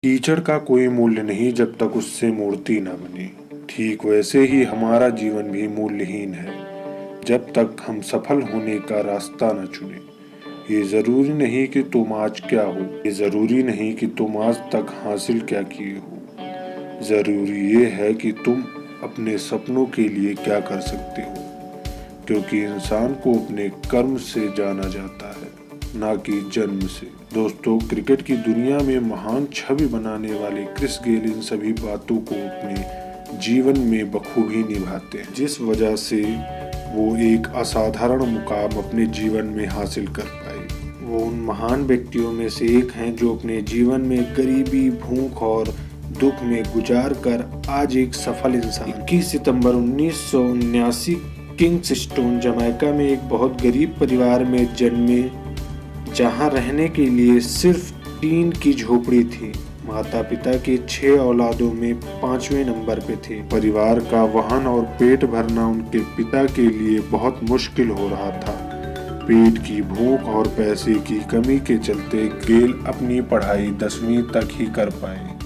कीचड़ का कोई मूल्य नहीं जब तक उससे मूर्ति न बने। ठीक वैसे ही हमारा जीवन भी मूल्यहीन है जब तक हम सफल होने का रास्ता न चुने। ये जरूरी नहीं कि तुम आज क्या हो, ये जरूरी नहीं कि तुम आज तक हासिल क्या किए हो। जरूरी ये है कि तुम अपने सपनों के लिए क्या कर सकते हो, क्योंकि इंसान को अपने कर्म से जाना जाता है, ना कि जन्म से। दोस्तों, क्रिकेट की दुनिया में महान छवि बनाने वाले क्रिस गेल इन सभी बातों को अपने जीवन में बखूबी निभाते हैं, जिस वजह से वो एक असाधारण मुकाम अपने जीवन में हासिल कर पाए। वो उन महान व्यक्तियों में से एक हैं जो अपने जीवन में गरीबी, भूख और दुख में गुजार कर आज एक सफल इंसान। 21 सितंबर 1979 किंग्स्टन, जमैका में एक बहुत गरीब परिवार में जन्मे, जहां रहने के लिए सिर्फ टीन की झोपड़ी थी। माता पिता के 6 औलादों में 5वें नंबर पे थे। परिवार का वहन और पेट भरना उनके पिता के लिए बहुत मुश्किल हो रहा था। पेट की भूख और पैसे की कमी के चलते गेल अपनी पढ़ाई 10वीं तक ही कर पाए।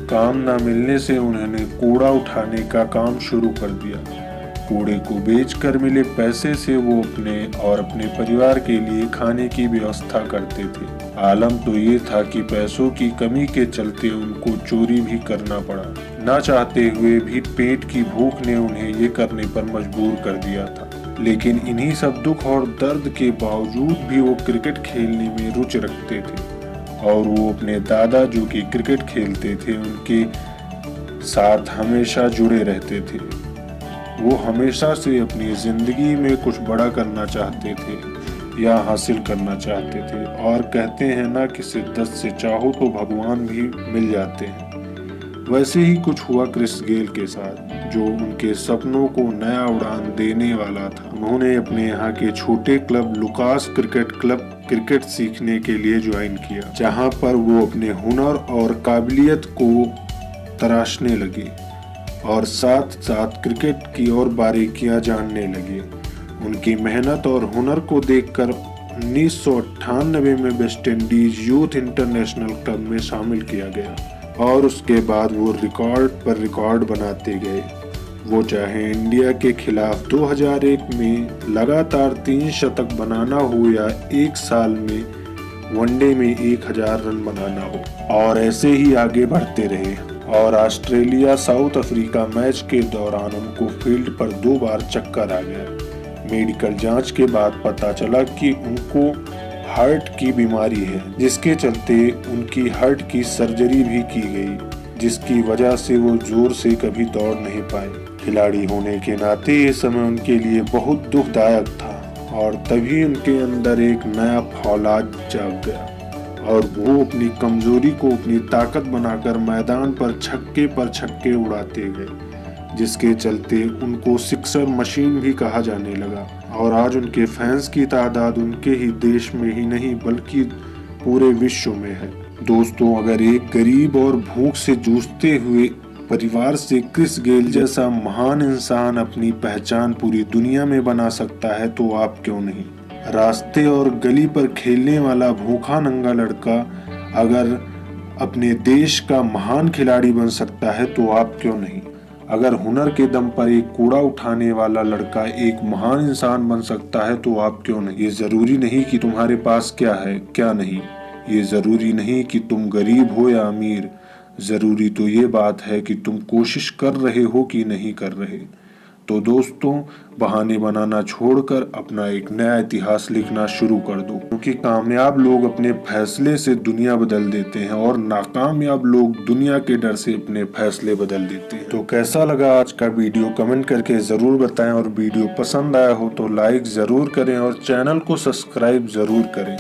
काम न मिलने से उन्होंने कूड़ा उठाने का काम शुरू कर दिया। कूड़े को बेचकर मिले पैसे से वो अपने और अपने परिवार के लिए खाने की व्यवस्था करते थे। आलम तो ये था कि पैसों की कमी के चलते उनको चोरी भी करना पड़ा। ना चाहते हुए भी पेट की भूख ने उन्हें ये करने पर मजबूर कर दिया था। लेकिन इन्हीं सब दुख और दर्द के बावजूद भी वो क्रिकेट खेलने में रुचि रखते थे और वो अपने दादा जो कि क्रिकेट खेलते थे उनके साथ हमेशा जुड़े रहते थे। वो हमेशा से अपनी जिंदगी में कुछ बड़ा करना चाहते थे या हासिल करना चाहते थे, और कहते हैं ना कि शिद्दत से चाहो तो भगवान भी मिल जाते हैं। वैसे ही कुछ हुआ क्रिस गेल के साथ, जो उनके सपनों को नया उड़ान देने वाला था। उन्होंने अपने यहाँ के छोटे club Lucas cricket club cricket सीखने के लिए ज्वाइन किया, जहाँ पर वो अपने हुनर और काबिलियत को तराशने लगे और साथ साथ क्रिकेट की और बारीकियां जानने लगे। उनकी मेहनत और हुनर को देखकर 1998 में West Indies youth international club में शामिल किया गया और उसके बाद वो रिकॉर्ड पर रिकॉर्ड बनाते गए। वो चाहे इंडिया के खिलाफ 2001 में लगातार 3 शतक बनाना हो या एक साल में वनडे में 1000 रन बनाना हो, और ऐसे ही आगे बढ़ते रहे। और ऑस्ट्रेलिया साउथ अफ्रीका मैच के दौरान उनको फील्ड पर 2 बार चक्कर आ गया। मेडिकल जांच के बाद पता चला कि उनको हार्ट की बीमारी है, जिसके चलते उनकी हार्ट की सर्जरी भी की गई, जिसकी वजह से वो जोर से कभी दौड़ नहीं पाए। खिलाड़ी होने के नाते ये समय उनके लिए बहुत दुखदायक था, और तभी उनके अंदर एक नया फौलाद जाग गया और वो अपनी कमजोरी को अपनी ताकत बनाकर मैदान पर छक्के उड़ाते गए, जिसके चलते उनको सिक्सर मशीन भी कहा जाने लगा। और आज उनके फैंस की तादाद उनके ही देश में ही नहीं बल्कि पूरे विश्व में है। दोस्तों, अगर एक गरीब और भूख से जूझते हुए परिवार से क्रिस गेल जैसा महान इंसान अपनी पहचान पूरी दुनिया में बना सकता है तो आप क्यों नहीं। रास्ते और गली पर खेलने वाला भूखा नंगा लड़का अगर अपने देश का महान खिलाड़ी बन सकता है तो आप क्यों नहीं। अगर हुनर के दम पर एक कूड़ा उठाने वाला लड़का एक महान इंसान बन सकता है तो आप क्यों नहीं। ये जरूरी नहीं कि तुम्हारे पास क्या है क्या नहीं, ये जरूरी नहीं कि तुम गरीब हो या अमीर, जरूरी तो ये बात है कि तुम कोशिश कर रहे हो कि नहीं कर रहे। तो दोस्तों, बहाने बनाना छोड़कर अपना एक नया इतिहास लिखना शुरू कर दो, क्योंकि कामयाब लोग अपने फैसले से दुनिया बदल देते हैं और नाकामयाब लोग दुनिया के डर से अपने फैसले बदल देते हैं। तो कैसा लगा आज का वीडियो कमेंट करके जरूर बताएं, और वीडियो पसंद आया हो तो लाइक जरूर करें और चैनल को सब्सक्राइब जरूर करें।